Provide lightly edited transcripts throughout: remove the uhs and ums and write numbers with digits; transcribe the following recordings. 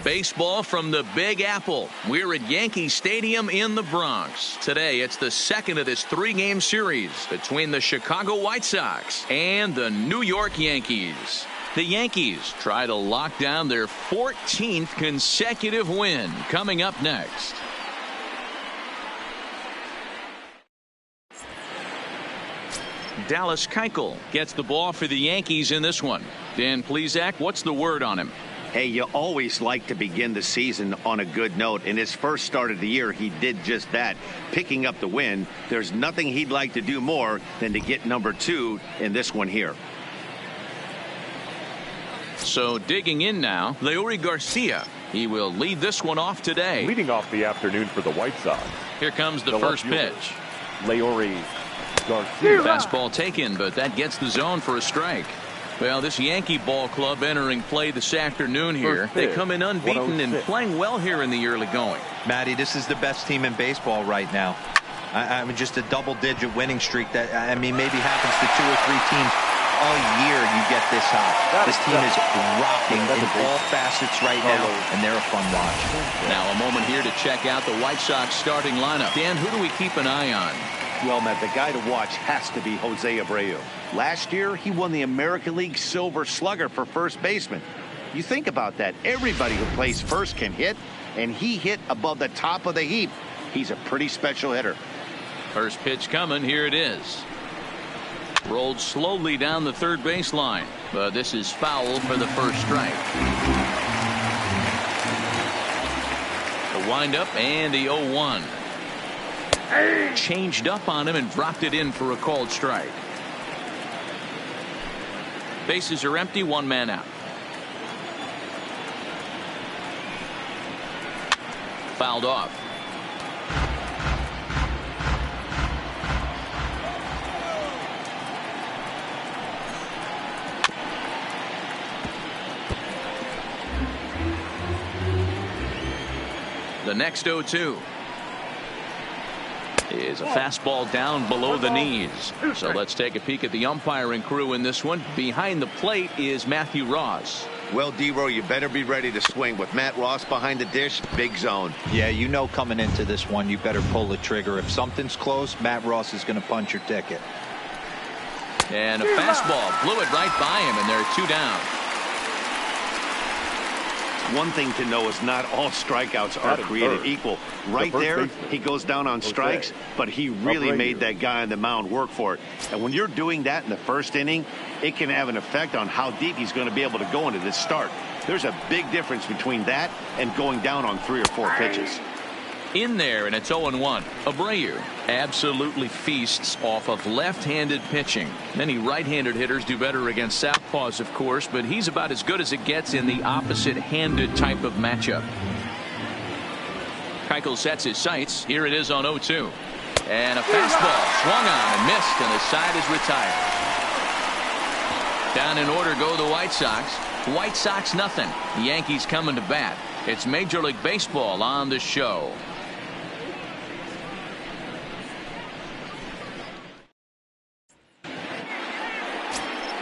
Baseball from the Big Apple. We're at Yankee Stadium in the Bronx. Today, it's the second of this three-game series between the Chicago White Sox and the New York Yankees. The Yankees try to lock down their 14th consecutive win. Coming up next. Dallas Keuchel gets the ball for the Yankees in this one. Dan Plesac, what's the word on him? Hey, you always like to begin the season on a good note. In his first start of the year, he did just that, picking up the win. There's nothing he'd like to do more than to get number 2 in this one here. So digging in now, Leury Garcia. He will lead this one off today. Leading off the afternoon for the White Sox. Here comes the first pitch. Leury Garcia. Fastball taken, but that gets the zone for a strike. Well, this Yankee ball club entering play this afternoon here. They come in unbeaten and playing well here in the early going. Matty, this is the best team in baseball right now. I mean, just a double-digit winning streak that, I mean, maybe happens to 2 or 3 teams all year. You get this hot. This team is rocking in all facets right now, and they're a fun watch. Now a moment here to check out the White Sox starting lineup. Dan, who do we keep an eye on? Well, Matt, the guy to watch has to be Jose Abreu. Last year, he won the American League Silver Slugger for first baseman. You think about that. Everybody who plays first can hit, and he hit above the top of the heap. He's a pretty special hitter. First pitch coming. Here it is. Rolled slowly down the third baseline, but this is foul for the first strike. The windup and the 0-1. Changed up on him and dropped it in for a called strike. Bases are empty, 1 man out. Fouled off. The next 0-2 is a fastball down below the knees. So let's take a peek at the umpiring crew in this one. Behind the plate is Matthew Ross. Well, D-Row, you better be ready to swing. With Matt Ross behind the dish, big zone. Yeah, you know coming into this one, you better pull the trigger. If something's close, Matt Ross is going to punch your ticket. And a fastball blew it right by him, and there are 2 down. One thing to know is not all strikeouts are created equal. Right there, he goes down on strikes, but he really made that guy on the mound work for it. And when you're doing that in the first inning, it can have an effect on how deep he's going to be able to go into this start. There's a big difference between that and going down on 3 or 4 pitches. In there, and it's 0-1. Abreu absolutely feasts off of left-handed pitching. Many right-handed hitters do better against southpaws, of course, but he's about as good as it gets in the opposite-handed type of matchup. Keuchel sets his sights. Here it is on 0-2. And a fastball swung on and missed, and the side is retired. Down in order go the White Sox. White Sox nothing. The Yankees coming to bat. It's Major League Baseball on the show.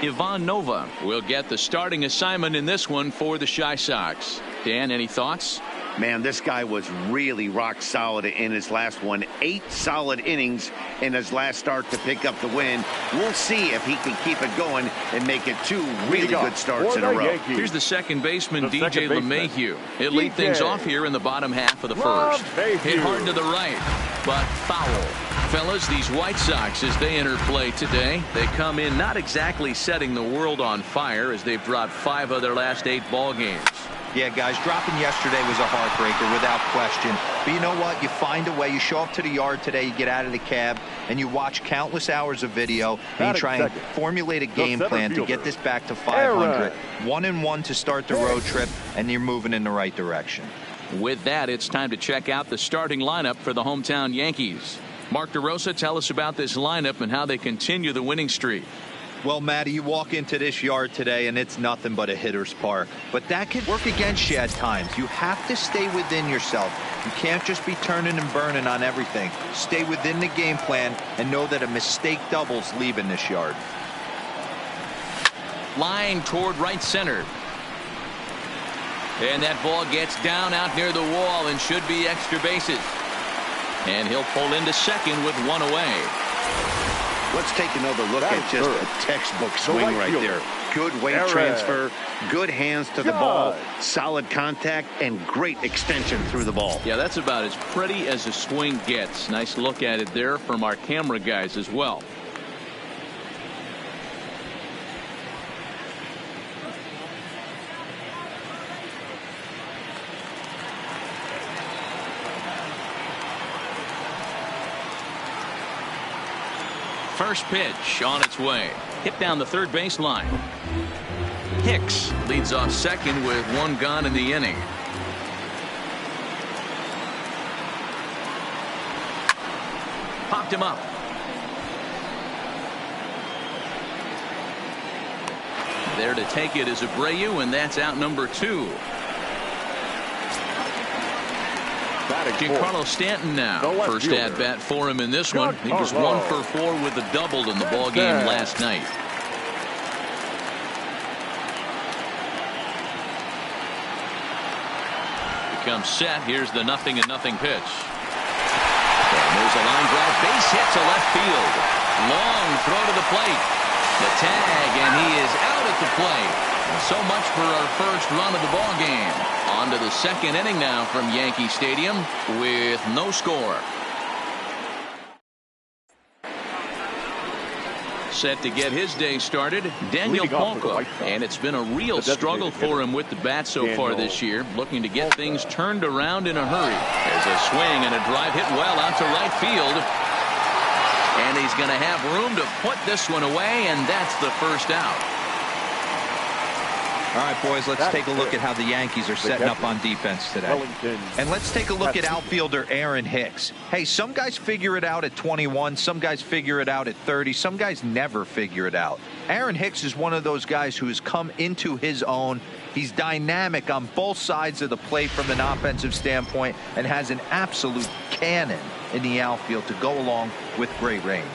Ivan Nova will get the starting assignment in this one for the Chi Sox. Dan, any thoughts? Man, this guy was really rock solid in his last one. 8 solid innings in his last start to pick up the win. We'll see if he can keep it going and make it 2 really good starts in a row. Here's the second baseman, DJ LeMahieu. He'll lead things off here in the bottom half of the first. Hit hard to the right, but foul. Fellas, these White Sox, as they enter play today, they come in not exactly setting the world on fire as they've dropped 5 of their last 8 ball games. Yeah, guys, dropping yesterday was a heartbreaker without question. But you know what? You find a way. You show up to the yard today, you get out of the cab, and you watch countless hours of video, and you try and formulate a game plan to get this back to 500. 1-1 to start the road trip, and you're moving in the right direction. With that, it's time to check out the starting lineup for the hometown Yankees. Mark DeRosa, tell us about this lineup and how they continue the winning streak. Well, Matty, you walk into this yard today and it's nothing but a hitter's park. But that could work against you at times. You have to stay within yourself. You can't just be turning and burning on everything. Stay within the game plan and know that a mistake doubles leaving this yard. Line toward right center. And that ball gets down out near the wall and should be extra bases. And he'll pull into second with one away. Let's take another look at just a textbook swing right there. Good weight transfer, good hands to the ball, solid contact, and great extension through the ball. Yeah, that's about as pretty as a swing gets. Nice look at it there from our camera guys as well. First pitch on its way. Hit down the third baseline. Hicks leads off second with one gone in the inning. Popped him up. There to take it is Abreu, and that's out number 2. Giancarlo Stanton now. First at bat for him in this one. He was 1 for 4 with a double in the ball game last night. Becomes set. Here's the 0-0 pitch. And there's a line drive. Base hit to left field. Long throw to the plate. The tag, and he is out at the plate. So much for our first run of the ball game. On to the second inning now from Yankee Stadium with no score. Set to get his day started, Daniel Palco. And it's been a real struggle for him with the bat so far this year. Looking to get things turned around in a hurry. There's a swing and a drive hit well out to right field. And he's going to have room to put this one away, and that's the first out. All right, boys, let's take a look at how the Yankees are setting up on defense today. And let's take a look at outfielder Aaron Hicks. Hey, some guys figure it out at 21. Some guys figure it out at 30. Some guys never figure it out. Aaron Hicks is one of those guys who has come into his own. He's dynamic on both sides of the plate from an offensive standpoint and has an absolute cannon in the outfield to go along with great range.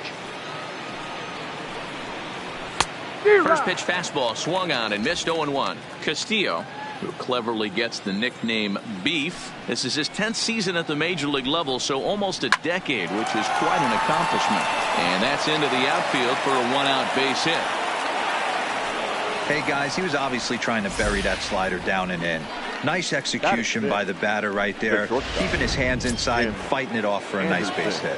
First pitch fastball swung on and missed 0-1. Castillo, who cleverly gets the nickname Beef. This is his 10th season at the major league level, so almost a decade, which is quite an accomplishment. And that's into the outfield for a 1-out base hit. Hey guys, he was obviously trying to bury that slider down and in. Nice execution by the batter right there, keeping his hands inside and fighting it off for a nice base hit.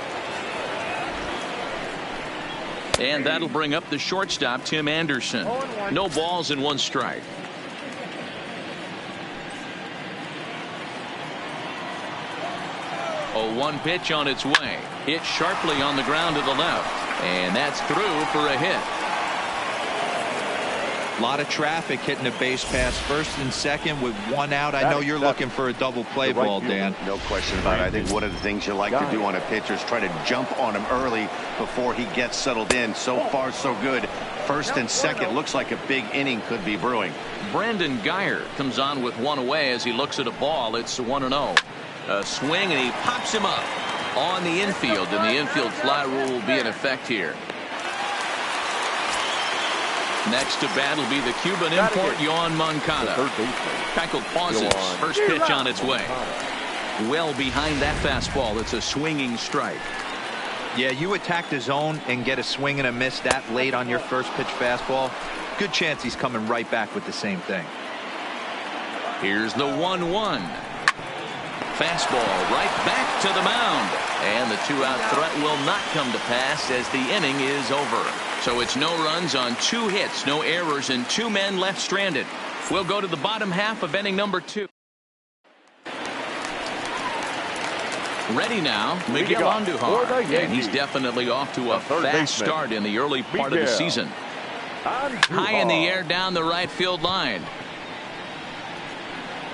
And that'll bring up the shortstop, Tim Anderson. No balls and 1 strike. A 1 pitch on its way. Hit sharply on the ground to the left. And that's through for a hit. A lot of traffic hitting the base pass first and second with 1 out. I know you're looking for a double play ball, Dan. No question about it. I think one of the things you like to do on a pitcher is try to jump on him early before he gets settled in. So far, so good. First and second, looks like a big inning could be brewing. Brandon Geyer comes on with 1 away as he looks at a ball. It's 1-0. A swing, and he pops him up on the infield, and the infield fly rule will be in effect here. Next to bat will be the Cuban import, Yoan Moncada. Keuchel pauses. First pitch on its way. Well behind that fastball. It's a swinging strike. Yeah, you attack the zone and get a swing and a miss that late on your first pitch fastball. Good chance he's coming right back with the same thing. Here's the 1-1. Fastball right back to the mound. And the 2-out threat will not come to pass as the inning is over. So it's no runs on 2 hits, no errors, and 2 men left stranded. We'll go to the bottom half of inning number 2. Ready now, Miguel Andujar. And he's definitely off to a fast start in the early part of the season. High in the air down the right field line.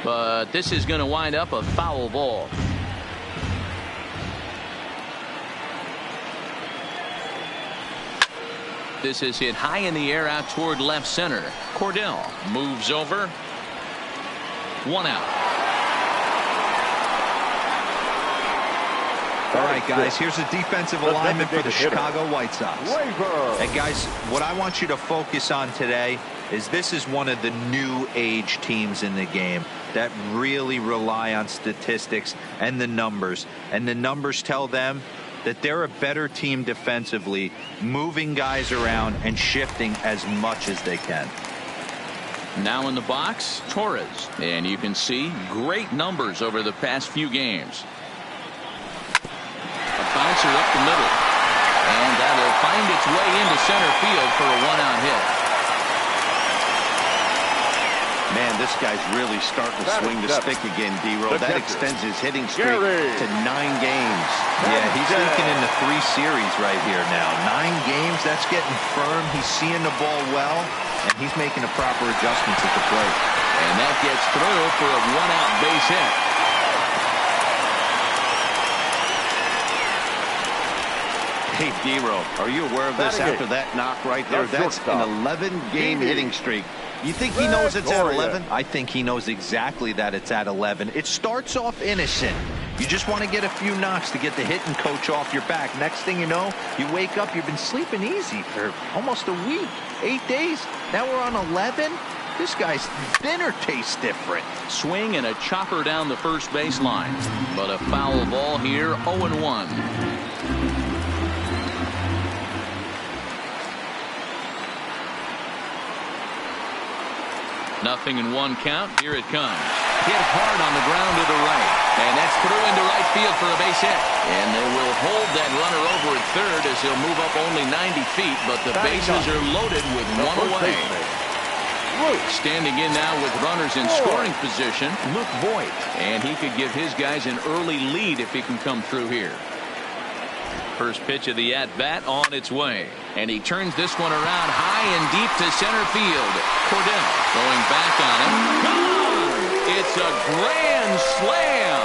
But this is going to wind up a foul ball. This is hit high in the air out toward left center. Cordell moves over. 1 out. All right, guys, here's a defensive alignment for the Chicago White Sox. And guys, what I want you to focus on today is this is one of the new age teams in the game that really rely on statistics and the numbers. And the numbers tell them that they're a better team defensively, moving guys around and shifting as much as they can. Now in the box, Torres. And you can see great numbers over the past few games. A bouncer up the middle. And that'll find its way into center field for a one-out hit. Man, this guy's really starting to swing the stick again, D-Roll. That extends his hitting streak to 9 games. Yeah, he's leaking into 3 series right here now. 9 games, that's getting firm. He's seeing the ball well, and he's making the proper adjustments at the plate. And that gets through for a one-out base hit. Hey, D-Roll, are you aware of this after that knock right there? That's an 11-game hitting streak. You think he knows it's at 11? I think he knows exactly that it's at 11. It starts off innocent. You just want to get a few knocks to get the hitting coach off your back. Next thing you know, you wake up, you've been sleeping easy for almost a week, 8 days. Now we're on 11. This guy's dinner tastes different. Swing and a chopper down the first baseline. But a foul ball here, 0-1. Nothing in 1 count. Here it comes. Hit hard on the ground to the right. And that's through into right field for a base hit. And they will hold that runner over at third as he'll move up only 90 feet. But the bases are loaded with 1 away. Standing in now with runners in scoring position, Luke Voit. And he could give his guys an early lead if he can come through here. First pitch of the at-bat on its way. And he turns this one around high and deep to center field. Cordell going back on him. Gone! It's a grand slam.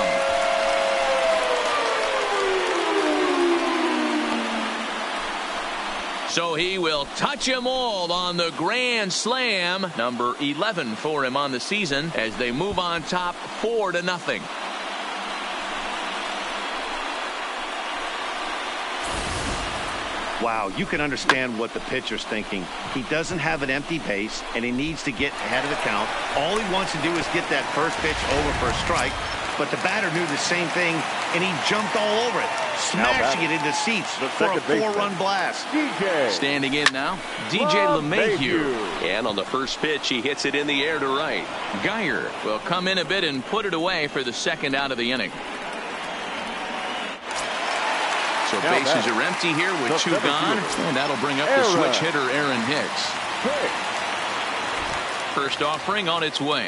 So he will touch them all on the grand slam. Number 11 for him on the season as they move on top 4-0. Wow, you can understand what the pitcher's thinking. He doesn't have an empty base, and he needs to get ahead of the count. All he wants to do is get that first pitch over for a strike, but the batter knew the same thing, and he jumped all over it, smashing it into seats for a 4-run blast. Standing in now, DJ LeMahieu. And on the first pitch, he hits it in the air to right. Geyer will come in a bit and put it away for the second out of the inning. So bases are empty here with 2 gone, and that'll bring up the switch hitter Aaron Hicks. First offering on its way.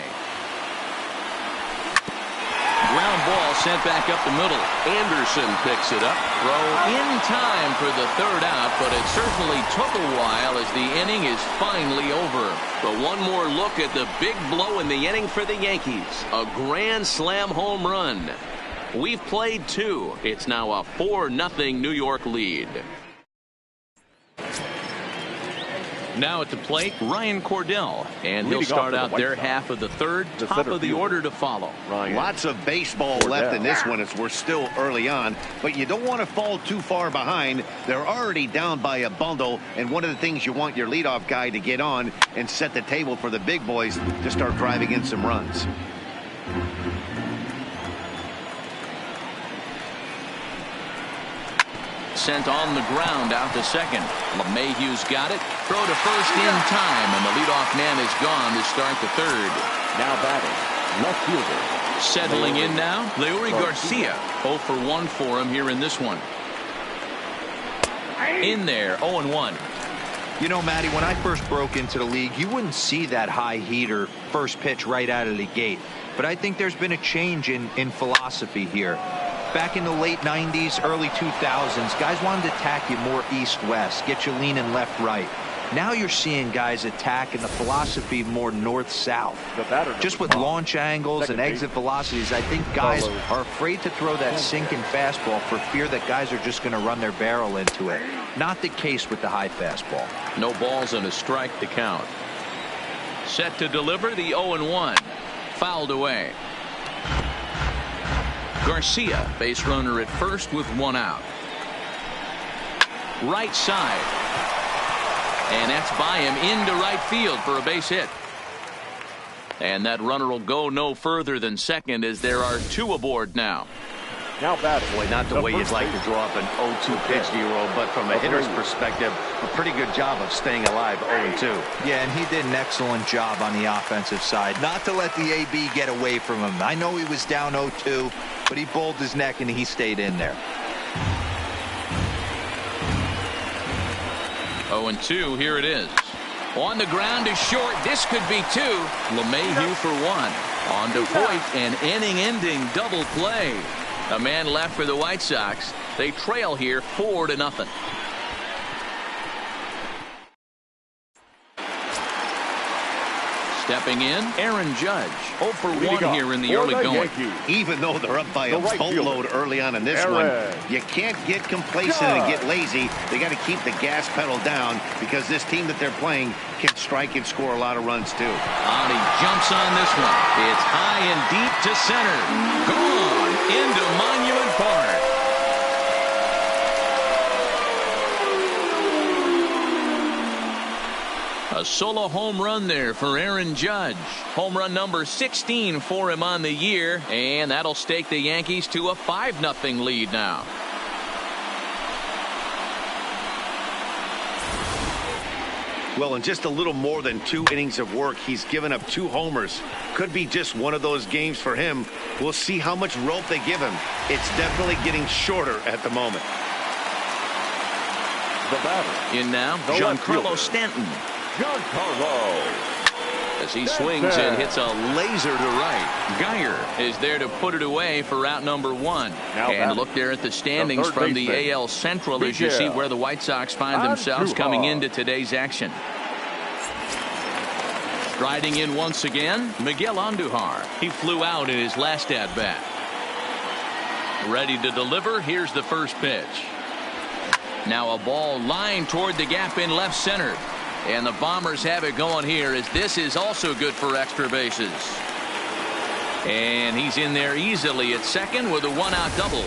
Ground ball sent back up the middle. Anderson picks it up. Throw in time for the 3rd out, but it certainly took a while as the inning is finally over. But one more look at the big blow in the inning for the Yankees. A grand slam home run. We've played 2. It's now a 4-0 New York lead. Now at the plate, Ryan Cordell. And he'll start out their half of the 3rd. Top of the order to follow. Lots of baseball left in this one as we're still early on. But you don't want to fall too far behind. They're already down by a bundle. And one of the things you want your leadoff guy to get on and set the table for the big boys to start driving in some runs. Sent on the ground out to second. LeMahieu's got it. Throw to first in time, and the leadoff man is gone to start the 3rd. Now batting, left fielder. Settling in now, Leury Garcia. 0 for 1 for him here in this one. In there, 0-1. You know, Matty, when I first broke into the league, you wouldn't see that high heater first pitch right out of the gate. But I think there's been a change in philosophy here. Back in the late 90s, early 2000s, guys wanted to attack you more east-west, get you leaning left-right. Now you're seeing guys attack in the philosophy more north-south. Just with launch angles and exit velocities, I think guys are afraid to throw that sinking fastball for fear that guys are just going to run their barrel into it. Not the case with the high fastball. No balls and a strike to count. Set to deliver the 0-1. Fouled away. Garcia, base runner at first with 1 out. Right side. And that's by him into right field for a base hit. And that runner will go no further than second as there are 2 aboard now. Now batting. Boy, not the way you'd like to draw up an 0-2 pitch to your old, but from a hitter's perspective, a pretty good job of staying alive 0-2. Yeah, and he did an excellent job on the offensive side. Not to let the AB get away from him. I know he was down 0-2, but he bowled his neck and he stayed in there. 0-2, here it is. On the ground is short. This could be 2. LeMahieu for 1. On to Voit, an inning-ending double play. A man left for the White Sox. They trail here 4-0. Stepping in, Aaron Judge. 0 for 1 here in the early going. Even though they're up by a boatload early on in this one, you can't get complacent and get lazy. They got to keep the gas pedal down because this team that they're playing can strike and score a lot of runs too. And he jumps on this one. It's high and deep to center. Gone into Monument Park. A solo home run there for Aaron Judge. Home run number 16 for him on the year, and that'll stake the Yankees to a 5-0 lead now. Well, in just a little more than 2 innings of work, he's given up 2 homers. Could be just one of those games for him. We'll see how much rope they give him. It's definitely getting shorter at the moment. The batter. In now, Giancarlo Stanton. Giancarlo. As he swings and hits a laser to right. Geyer is there to put it away for out number 1. And look there at the standings from the AL Central as you see where the White Sox find themselves coming into today's action. Striding in once again, Miguel Andujar. He flew out in his last at-bat. Ready to deliver. Here's the first pitch. Now a ball lined toward the gap in left center. And the Bombers have it going here as this is also good for extra bases. And he's in there easily at second with a 1-out double.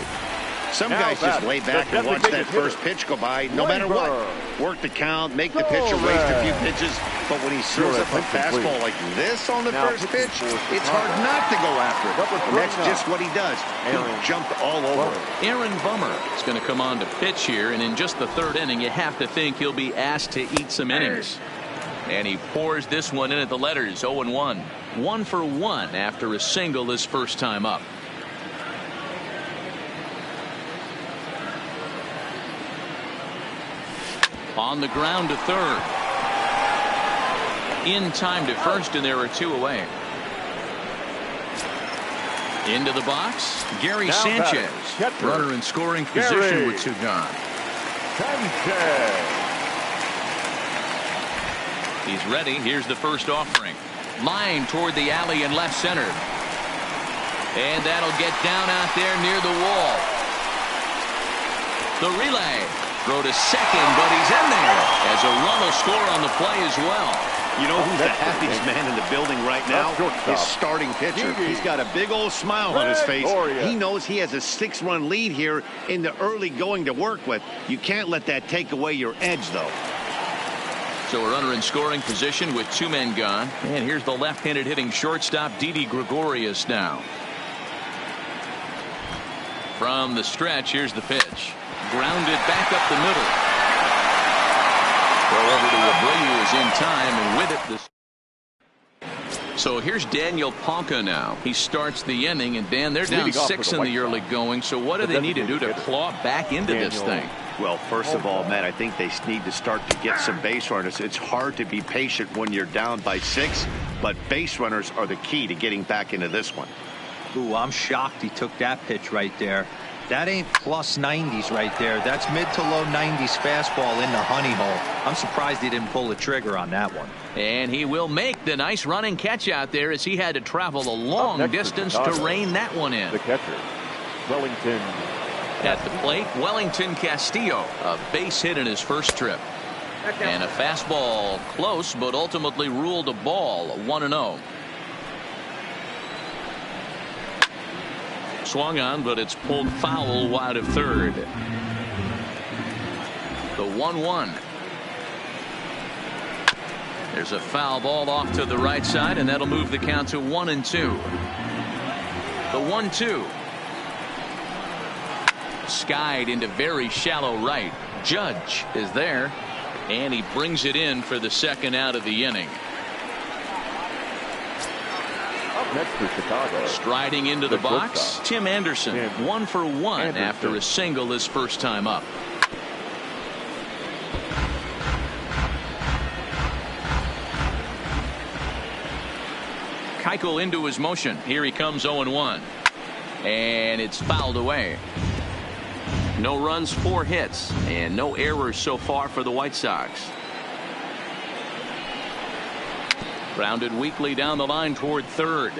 Some guys just lay back and watch that first pitch go by no matter what. Work the count, make the pitcher waste a few pitches. But when he throws up a fastball like this on the first pitch, it's hard not to go after it. And that's just what he does. He jumped all over it. Aaron Bummer is going to come on to pitch here. And in just the 3rd inning, you have to think he'll be asked to eat some innings. And he pours this one in at the letters. 0-1. 1 for 1 after a single his first time up. On the ground to third. In time to first, and there are 2 away. Into the box, Gary Sanchez. Runner in scoring position with 2 gone. He's ready. Here's the first offering. Line toward the alley in left center. And that'll get down out there near the wall. The relay. Throw to second, but he's in there as a run will score on the play as well. You know who's the happiest man in the building right now? His starting pitcher. He's got a big old smile on his face. He knows he has a 6-run lead here in the early going to work with. You can't let that take away your edge, though. So a runner in scoring position with 2 men gone. And here's the left-handed hitting shortstop, Didi Gregorius now. From the stretch, here's the pitch. Grounded back up the middle. Throw over to Abreu is in time, and with it. So here's Daniel Palka now. He starts the inning, and Dan, they're down 6 in the early going. So what do they need to do to claw back into this thing? Well, first of all, Matt, I think they need to start to get some base runners. It's hard to be patient when you're down by 6, but base runners are the key to getting back into this one. Ooh, I'm shocked he took that pitch right there. That ain't plus 90s right there. That's mid to low 90s fastball in the honey hole. I'm surprised he didn't pull the trigger on that one. And he will make the nice running catch out there as he had to travel a long distance to rein that one in. The catcher, Wellington. At the plate, Wellington Castillo, a base hit in his first trip. And a fastball close, but ultimately ruled a ball, 1-0. Swung on, but it's pulled foul wide of third. The 1-1. There's a foul ball off to the right side, and that'll move the count to 1-2. The 1-2. Skied into very shallow right. Judge is there, and he brings it in for the second out of the inning. Up next for Chicago. Striding into the box, Tim Anderson, 1 for 1 after a single his first time up. Keuchel into his motion. Here he comes 0-1. And it's fouled away. No runs, 4 hits, and no errors so far for the White Sox. Grounded weakly down the line toward third. And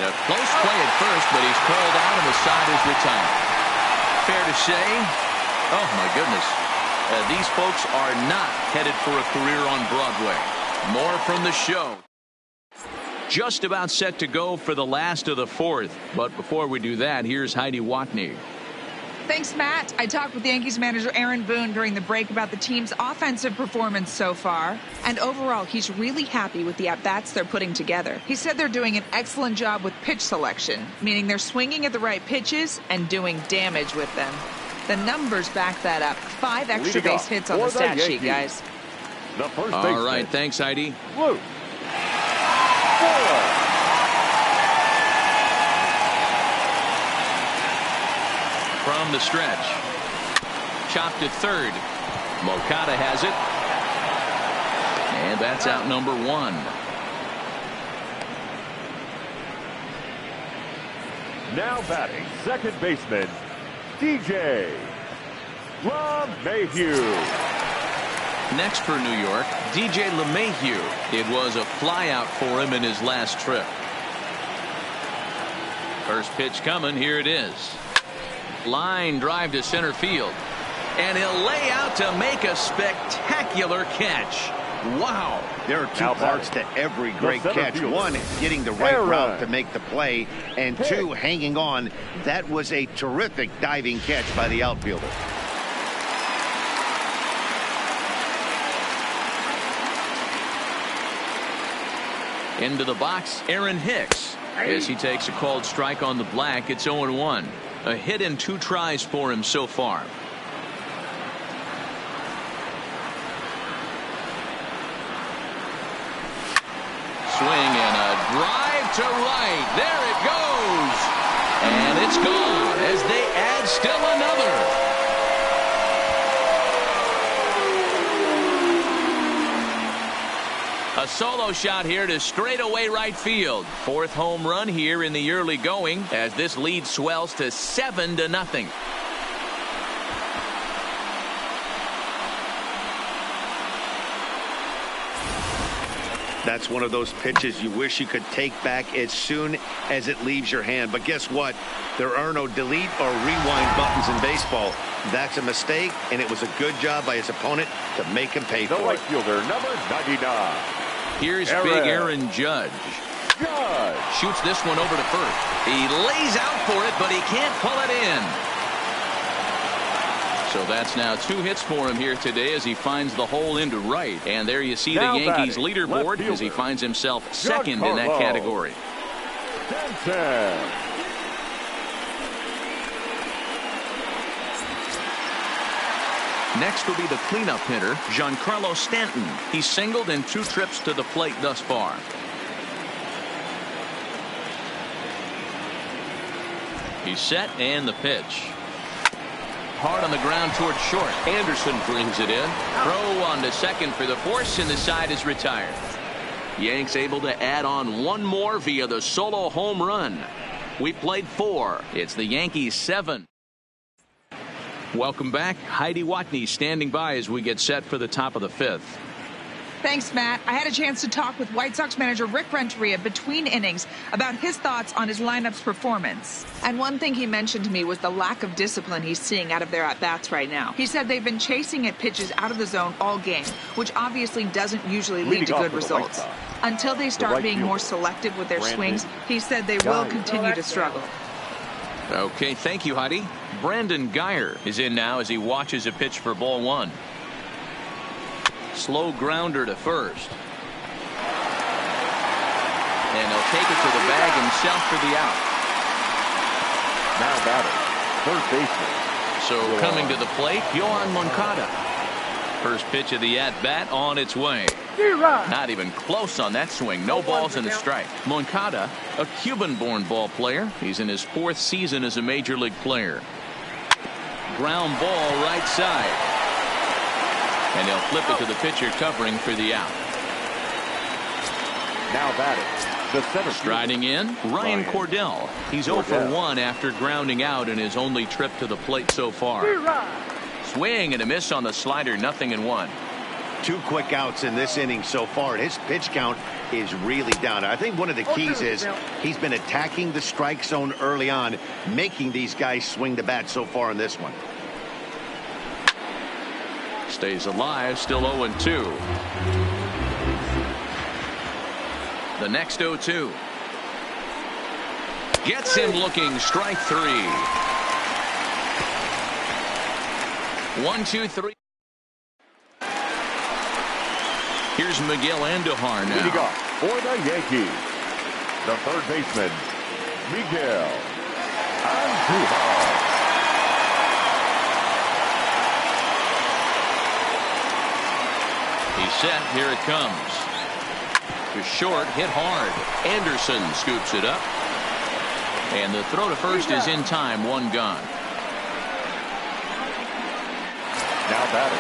a close play at first, but he's called out and the side is retired. Fair to say, oh my goodness, these folks are not headed for a career on Broadway. More from the show. Just about set to go for the last of the fourth. But before we do that, here's Heidi Watney. Thanks, Matt. I talked with Yankees manager Aaron Boone during the break about the team's offensive performance so far. And overall, he's really happy with the at-bats they're putting together. He said they're doing an excellent job with pitch selection, meaning they're swinging at the right pitches and doing damage with them. The numbers back that up. 5 extra base hits on the stat sheet, guys. All right, thanks, Heidi. Luke. From the stretch. Chopped at third. Moncada has it. And that's out number 1. Now batting, second baseman, DJ LeMahieu. Next for New York, DJ LeMahieu. It was a flyout for him in his last trip. First pitch coming. Here it is. Line drive to center field. And he'll lay out to make a spectacular catch. Wow. There are 2 parts to every great catch. 1, getting the right route to make the play. And 2, hanging on. That was a terrific diving catch by the outfielder. Into the box, Aaron Hicks. As he takes a called strike on the black, it's 0-1. A hit in 2 tries for him so far. Swing and a drive to right. There it goes. And it's gone as they add still another. A solo shot here to straightaway right field. 4th home run here in the early going as this lead swells to 7-0. That's one of those pitches you wish you could take back as soon as it leaves your hand. But guess what? There are no delete or rewind buttons in baseball. That's a mistake, and it was a good job by his opponent to make him pay for it. The right fielder, number 99. Here's big Aaron Judge. Shoots this one over to first. He lays out for it, but he can't pull it in. So that's now 2 hits for him here today as he finds the hole into right. And there you see the Yankees leaderboard as he finds himself second in that category. Next will be the cleanup hitter, Giancarlo Stanton. He's singled in 2 trips to the plate thus far. He's set and the pitch. Hard on the ground toward short. Anderson brings it in. Throw on to second for the force, and the side is retired. Yanks able to add on 1 more via the solo home run. We played 4. It's the Yankees 7. Welcome back. Heidi Watney standing by as we get set for the top of the 5th. Thanks, Matt. I had a chance to talk with White Sox manager Rick Renteria between innings about his thoughts on his lineup's performance. And one thing he mentioned to me was the lack of discipline he's seeing out of their at-bats right now. He said they've been chasing at pitches out of the zone all game, which obviously doesn't usually lead to good results. Until they start being more selective with their swings, he said they will continue to struggle. Okay, thank you, Heidi. Brandon Guyer is in now as he watches a pitch for ball 1. Slow grounder to first. And he'll take it to the bag himself for the out. Now batting, third baseman. So coming to the plate, Yoan Moncada. First pitch of the at-bat on its way. Not even close on that swing. No balls and a strike. Moncada, a Cuban-born ball player. He's in his 4th season as a major league player. Ground ball right side. And he'll flip it to the pitcher covering for the out. Now batting, the center Striding in, Ryan Cordell. He's 0 for 1 after grounding out in his only trip to the plate so far. Swing and a miss on the slider, 0-1. 2 quick outs in this inning so far. His pitch count is really down. I think one of the keys is he's been attacking the strike zone early on, making these guys swing the bat so far in this one. Stays alive, still 0-2. The next 0-2. Gets him looking, strike 3. 1-2-3. Here's Miguel Andujar now. Leading off for the Yankees, the third baseman, Miguel Andujar. He's set. Here it comes. To short, hit hard. Anderson scoops it up. And the throw to first is in time. 1 gone. Now batting.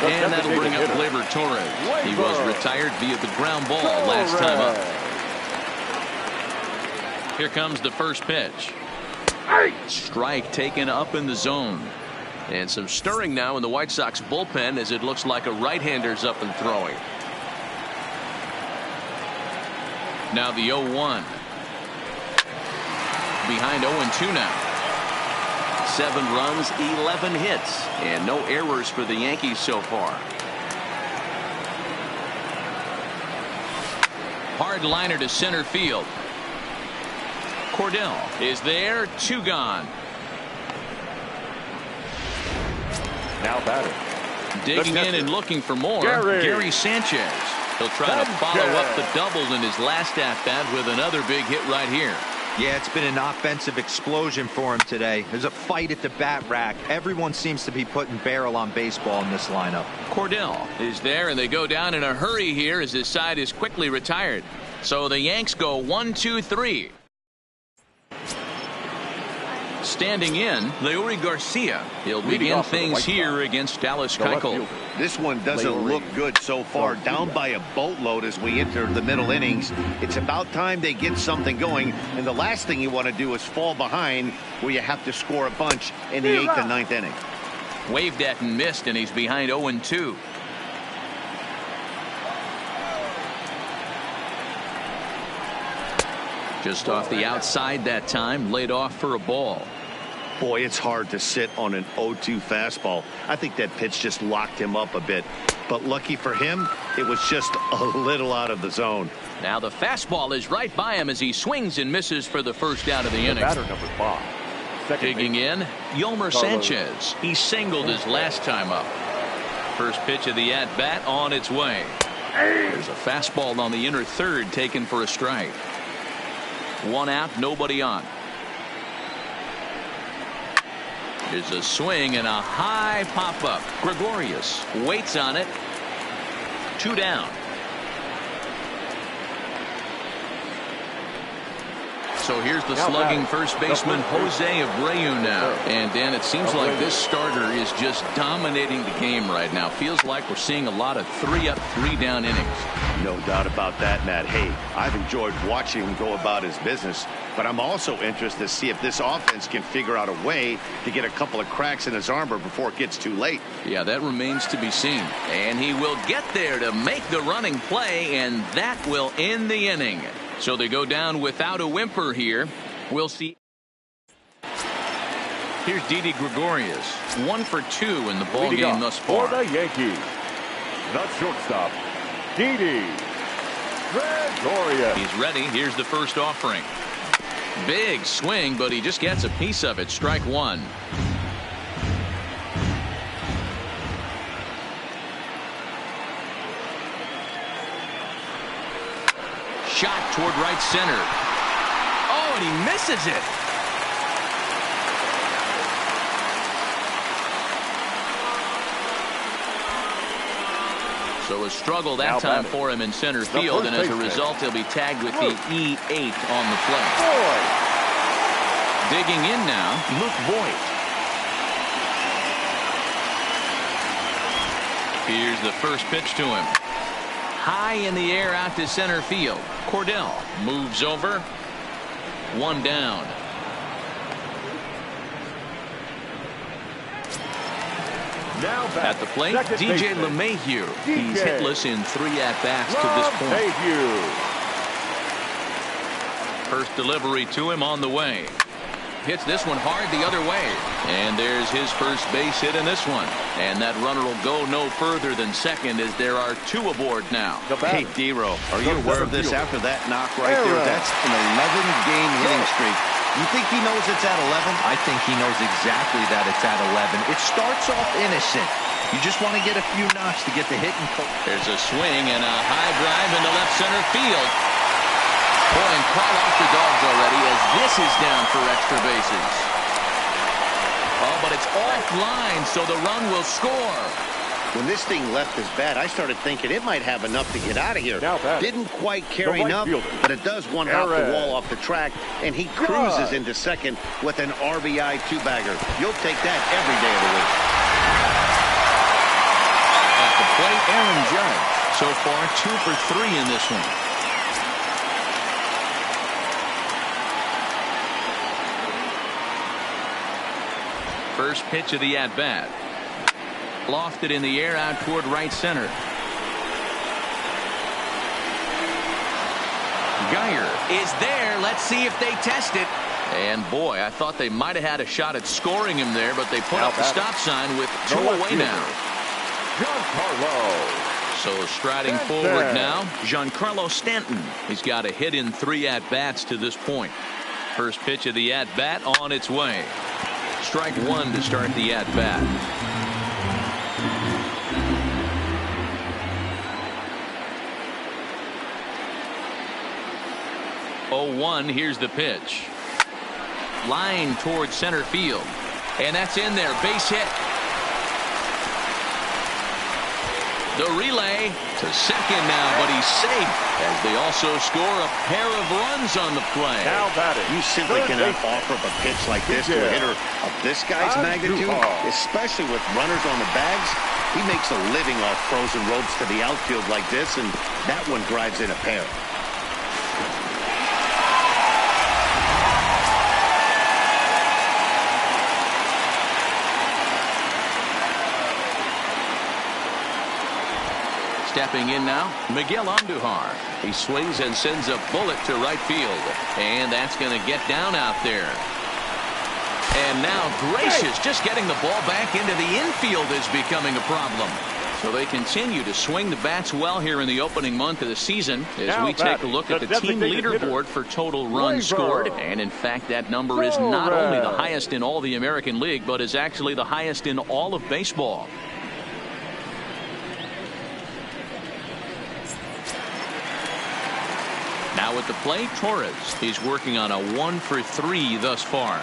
And that'll bring up Gleyber Torres. He was retired via the ground ball last time up. Here comes the first pitch. Strike taken up in the zone. And some stirring now in the White Sox bullpen as it looks like a right-hander's up and throwing. Now the 0-1. Behind 0-2 now. 7 runs, 11 hits, and no errors for the Yankees so far. Hard liner to center field. Cordell is there, 2 gone. Now batting. Digging in and looking for more, Gary Sanchez. He'll try to follow up the double in his last at-bat with another big hit right here. Yeah, it's been an offensive explosion for him today. There's a fight at the bat rack. Everyone seems to be putting barrel on baseball in this lineup. Cordell is there, and they go down in a hurry here as his side is quickly retired. So the Yanks go 1-2-3. Standing in, Leury Garcia. He'll begin things here against Dallas Keuchel. This one doesn't look good so far. Down by a boatload as we enter the middle innings. It's about time they get something going. And the last thing you want to do is fall behind where you have to score a bunch in the 8th and 9th inning. Waved at and missed, and he's behind 0-2. Just off the outside that time, laid off for a ball. Boy, it's hard to sit on an 0-2 fastball. I think that pitch just locked him up a bit. But lucky for him, it was just a little out of the zone. Now the fastball is right by him as he swings and misses for the first out of the inning. Batter number 5. Digging in, Yolmer Sanchez. He singled his last time up. First pitch of the at-bat on its way. There's a fastball on the inner third taken for a strike. 1 out, nobody on. There's a swing and a high pop-up. Gregorius waits on it. 2 down. So here's the slugging first baseman Jose Abreu now. And Dan, it seems like this starter is just dominating the game right now. Feels like we're seeing a lot of 3-up, 3-down innings. No doubt about that, Matt. Hey, I've enjoyed watching him go about his business, but I'm also interested to see if this offense can figure out a way to get a couple of cracks in his armor before it gets too late. Yeah, that remains to be seen. And he will get there to make the running play, and that will end the inning. So they go down without a whimper here. We'll see. Here's Didi Gregorius. 1 for 2 in the ball game thus far. For the Yankees, the shortstop, Didi Gregorius. He's ready. Here's the first offering. Big swing, but he just gets a piece of it. Strike 1. shot toward right center. Oh, and he misses it. So a struggle that time for him in center field, and as a result, he'll be tagged with the E8 on the play. Digging in now, Luke Voigt. Here's the first pitch to him. High in the air out to center field. Cordell moves over. One down. Now at the plate, DJ LeMahieu. He's hitless in 3 at-bats to this point. First delivery to him on the way. Hits this one hard the other way. And there's his first base hit in this one. And that runner will go no further than second as there are 2 aboard now. Hey, D-Row, are you aware of this after that knock right there? That's an 11-game hitting streak. You think he knows it's at 11? I think he knows exactly that it's at 11. It starts off innocent. You just want to get a few knocks to get the hit and pull. There's a swing and a high drive into left center field. Boy, and call off the Dogs already as this is down for extra bases. Oh, but it's offline, so the run will score. When this thing left his bat, I started thinking it might have enough to get out of here. Didn't quite carry enough, but it does one hop the wall off the track, and he cruises into second with an RBI 2-bagger. You'll take that every day of the week. At the plate, Aaron Judge. So far, 2 for 3 in this one. First pitch of the at-bat. Lofted in the air out toward right center. Geyer is there. Let's see if they test it. And boy, I thought they might have had a shot at scoring him there, but they put up the stop sign with 2 away now. Giancarlo. So striding forward now, Giancarlo Stanton. He's got a hit in 3 at-bats to this point. First pitch of the at-bat on its way. Strike 1 to start the at-bat. 0-1. Here's the pitch. Line towards center field. And that's in there. Base hit. The relay to second now, but he's safe as they also score a pair of runs on the play. Now batting. You simply cannot offer up a pitch like this to a hitter of this guy's magnitude, especially with runners on the bags. He makes a living off frozen ropes to the outfield like this, and that one drives in a pair. Stepping in now, Miguel Andujar. He swings and sends a bullet to right field. And that's going to get down out there. And now Gracious just getting the ball back into the infield is becoming a problem. So they continue to swing the bats well here in the opening month of the season as we take a look at the team leaderboard for total runs scored. And in fact, that number is not only the highest in all the American League, but is actually the highest in all of baseball. Now at the plate, Torres. He's working on a 1 for 3 thus far.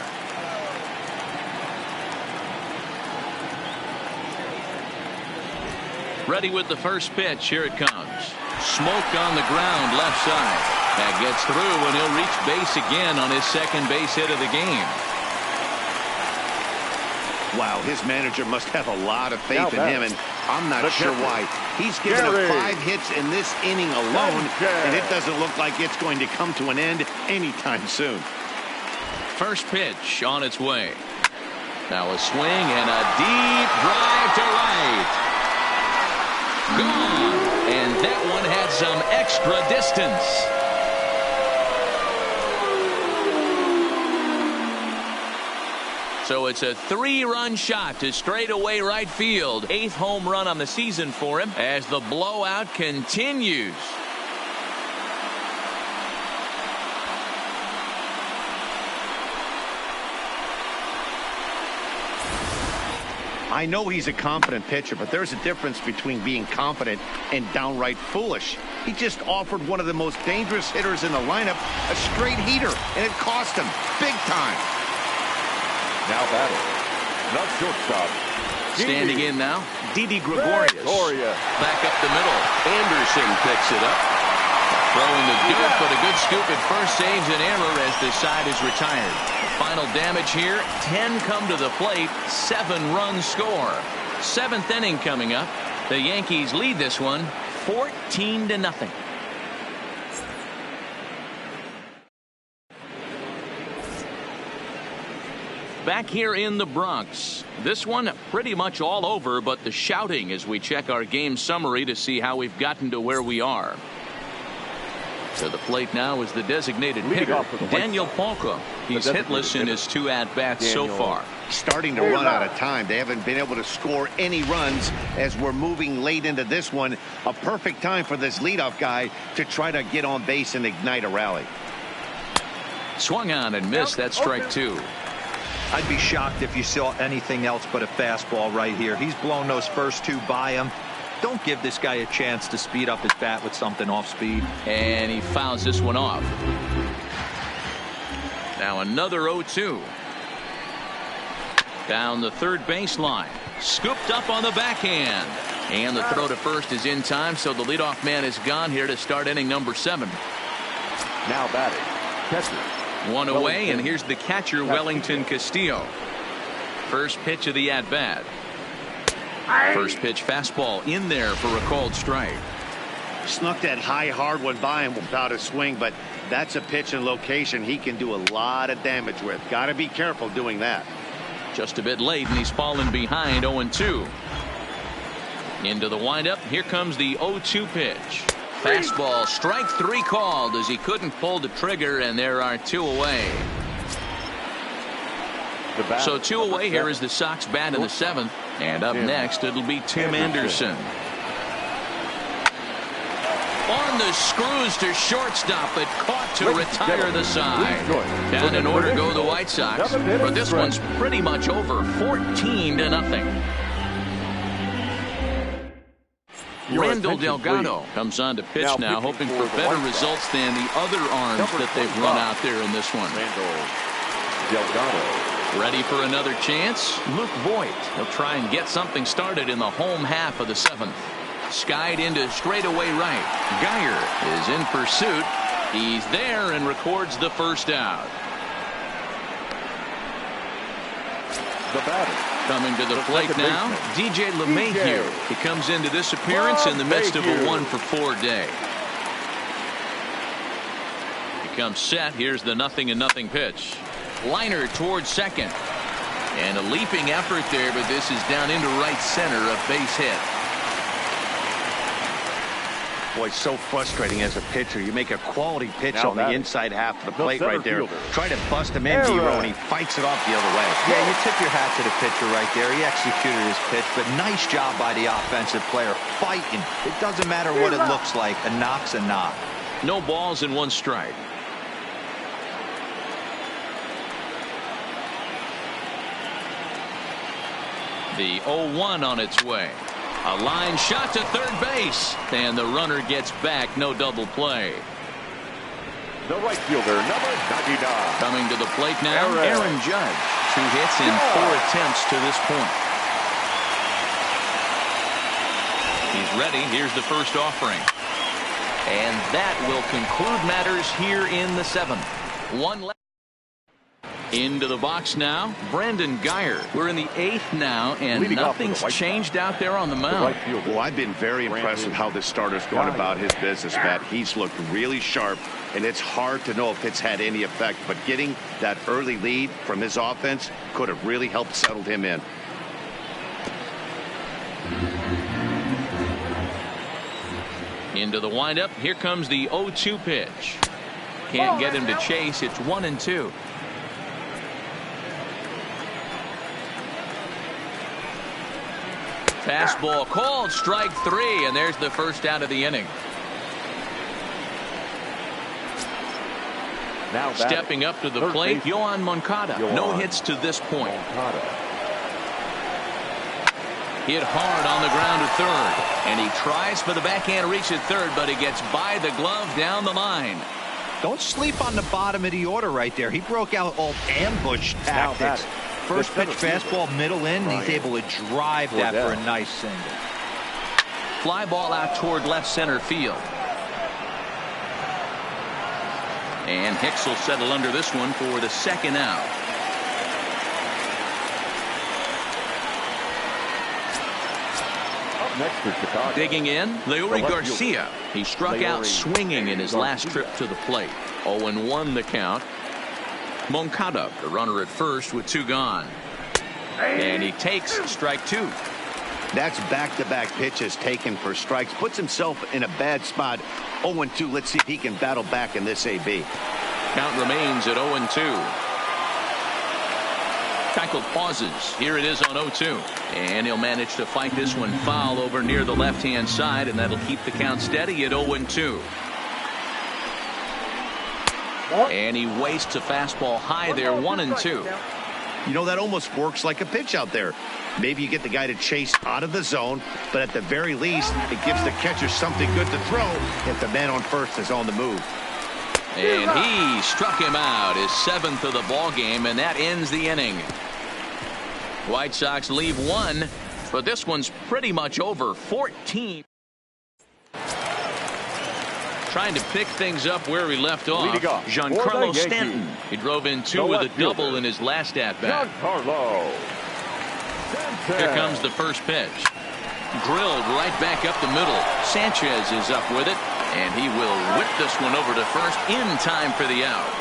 Ready with the first pitch. Here it comes. Smoke on the ground, left side. That gets through, and he'll reach base again on his second base hit of the game. Wow, his manager must have a lot of faith in him, and I'm not sure why. He's given up 5 hits in this inning alone, and it doesn't look like it's going to come to an end anytime soon. First pitch on its way. Now a swing and a deep drive to right. Gone. And that one had some extra distance. So it's a 3-run shot to straightaway right field. 8th home run on the season for him as the blowout continues. I know he's a confident pitcher, but there's a difference between being confident and downright foolish. He just offered one of the most dangerous hitters in the lineup a straight heater, and it cost him big time. Now batting, the shortstop. Standing in now, Didi Gregorius. Back up the middle. Anderson picks it up. Throwing the dirt, but a good scoop at first saves an error as the side is retired. Final damage here, 10 come to the plate, 7 runs score. 7th inning coming up. The Yankees lead this one 14-0. Back here in the Bronx. This one pretty much all over, but the shouting as we check our game summary to see how we've gotten to where we are. To the plate now is the designated hitter, Daniel Palka. He's hitless in his 2 at-bats so far. Starting to run out of time. They haven't been able to score any runs as we're moving late into this one. A perfect time for this leadoff guy to try to get on base and ignite a rally. Swung on and missed. That's strike 2. I'd be shocked if you saw anything else but a fastball right here. He's blown those first 2 by him. Don't give this guy a chance to speed up his bat with something off speed. And he fouls this one off. Now another 0-2. Down the third baseline. Scooped up on the backhand. And the throw to first is in time, so the leadoff man is gone here to start inning number 7. Now batting, catcher. 1 away, and here's the catcher, Wellington Castillo. First pitch of the at-bat. First pitch fastball in there for a called strike. Snuck that high hard one by him without a swing, but that's a pitch and location he can do a lot of damage with. Got to be careful doing that. Just a bit late, and he's fallen behind 0-2. Into the windup. Here comes the 0-2 pitch. Fastball, strike 3 called as he couldn't pull the trigger, and there are 2 away. So 2 away. Here is the Sox bat in the 7th. And up next, it'll be Tim Anderson. On the screws to shortstop, but caught to retire the side. Down in order go the White Sox. But this one's pretty much over, 14-0. Randall Delgado comes on to pitch now, hoping for better results than the other arms that they've run out there in this one. Randall Delgado. Ready for another chance? Luke Voigt. He'll try and get something started in the home half of the 7th. Skied into straightaway right. Geyer is in pursuit. He's there and records the first out. The batter. Coming to the plate now, DJ LeMahieu. He comes into this appearance in the midst of a 1-for-4 day. He comes set. Here's the 0-0 pitch. Liner towards second. And a leaping effort there, but this is down into right center, a base hit. Boy, so frustrating as a pitcher. You make a quality pitch on the inside half of the plate right there. Try to bust him in, Dero, and he fights it off the other way. Yeah, you tip your hat to the pitcher right there. He executed his pitch, but nice job by the offensive player fighting. It doesn't matter what it looks like. A knock's a knock. No balls and 1 strike. The 0-1 on its way. A line shot to third base. And the runner gets back. No double play. The right fielder, number 99. Coming to the plate now, Aaron Judge. 2 hits in 4 attempts to this point. He's ready. Here's the first offering. And that will conclude matters here in the 7th. 1 left. Into the box now, Brandon Geyer. We're in the 8th now, and nothing's changed out there on the mound. Well, I've been very impressed with how this starter's going about his business, Matt. He's looked really sharp, and it's hard to know if it's had any effect, but getting that early lead from his offense could have really helped settle him in. Into the windup. Here comes the 0-2 pitch. Can't get him to chase. It's 1-2. Fastball called, strike 3, and there's the first out of the inning. Now stepping up to the plate, Yoan Moncada. No hits to this point. Hit hard on the ground to third. And he tries for the backhand reach at third, but he gets by the glove down the line. Don't sleep on the bottom of the order right there. He broke out old ambush tactics. First pitch fastball middle in, and he's able to drive that for a nice single. Fly ball out toward left center field. And Hicks will settle under this one for the second out. Up next for Chicago. Digging in, Leury Garcia. He struck out swinging in his last trip to the plate. 0-1 the count. Moncada, the runner at first with 2 gone. And he takes strike 2. That's back-to-back pitches taken for strikes. Puts himself in a bad spot. 0-2. Let's see if he can battle back in this AB. Count remains at 0-2. Keuchel pauses. Here it is on 0-2. And he'll manage to fight this one foul over near the left-hand side, and that'll keep the count steady at 0-2. And he wastes a fastball high there, 1-2. You know, that almost works like a pitch out there. Maybe you get the guy to chase out of the zone, but at the very least, it gives the catcher something good to throw if the man on first is on the move. And he struck him out, his 7th of the ball game, and that ends the inning. White Sox leave 1, but this one's pretty much over. 14. Trying to pick things up where he left off. Giancarlo Stanton. He drove in 2 with a double in his last at-bat. Here comes the first pitch. Drilled right back up the middle. Sanchez is up with it, and he will whip this one over to first in time for the out.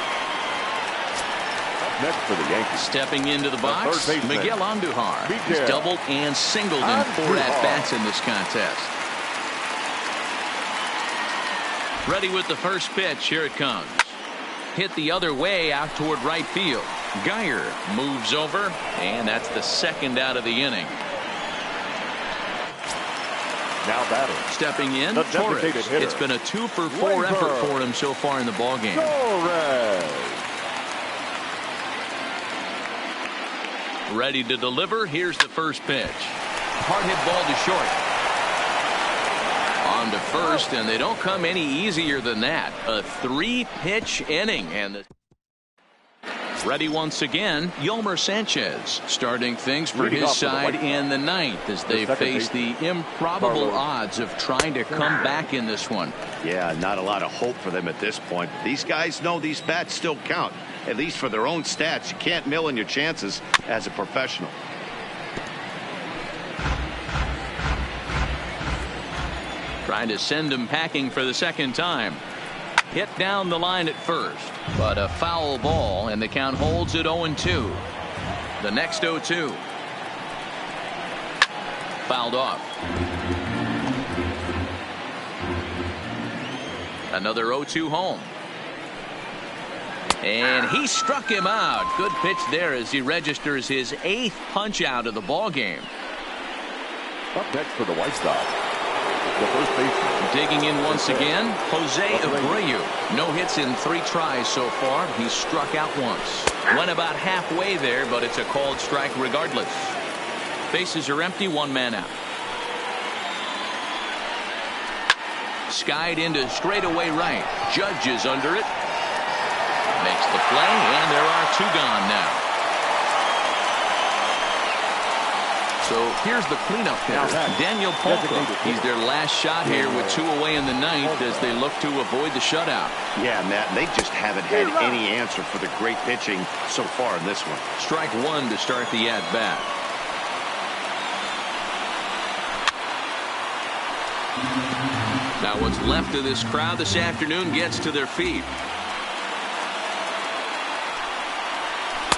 Next for the Yankees. Stepping into the box, Miguel Andujar. He's doubled and singled in 4 at-bats in this contest. Ready with the first pitch. Here it comes. Hit the other way out toward right field. Geyer moves over, and that's the second out of the inning. Now batting. Stepping in, Torres. It's been a 2-for-4 effort for him so far in the ballgame. Ready to deliver. Here's the first pitch. Hard hit ball to short. On to first, and they don't come any easier than that. A 3-pitch inning, and ready once again, Yolmer Sanchez starting things for his side in the 9th as they face the improbable odds of trying to come back in this one. Yeah, not a lot of hope for them at this point. These guys know these bats still count, at least for their own stats. You can't mill in your chances as a professional. Trying to send him packing for the second time. Hit down the line at first, but a foul ball, and the count holds at 0-2. The next 0-2. Fouled off. Another 0-2 home. And he struck him out. Good pitch there as he registers his 8th punch out of the ball game. Up next for the White Sox. The first baseman. Digging in once again, Jose Abreu. No hits in 3 tries so far. He's struck out once. Went about halfway there, but it's a called strike regardless. Bases are empty, 1 man out. Skied into straightaway right. Judge is under it. Makes the play, and there are 2 gone now. So here's the cleanup hitter, Daniel Palka. He's their last shot here with 2 away in the 9th as they look to avoid the shutout. Yeah, Matt, they just haven't had any answer for the great pitching so far in this one. Strike 1 to start the at-bat. Now what's left of this crowd this afternoon gets to their feet.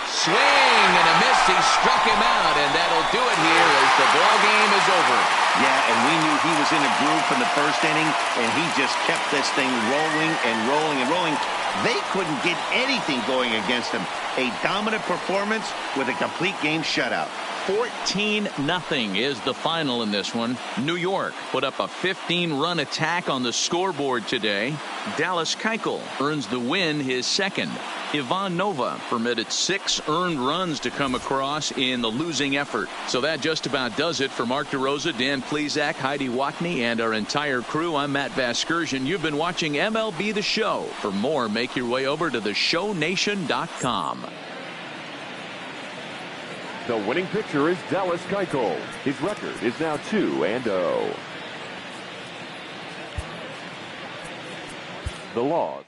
Swing and a miss. He struck him out, and that'll do it here as the ball game is over. Yeah, and we knew he was in a groove from the first inning, and he just kept this thing rolling and rolling and rolling. They couldn't get anything going against him. A dominant performance with a complete game shutout. 14-0 is the final in this one. New York put up a 15-run attack on the scoreboard today. Dallas Keuchel earns the win, his second. Ivan Nova permitted 6 earned runs to come across in the losing effort. So that just about does it for Mark DeRosa, Dan Plesac, Heidi Watney, and our entire crew. I'm Matt Vasgersian. You've been watching MLB The Show. For more, make your way over to theshownation.com. The winning pitcher is Dallas Keuchel. His record is now 2-0. The Loss.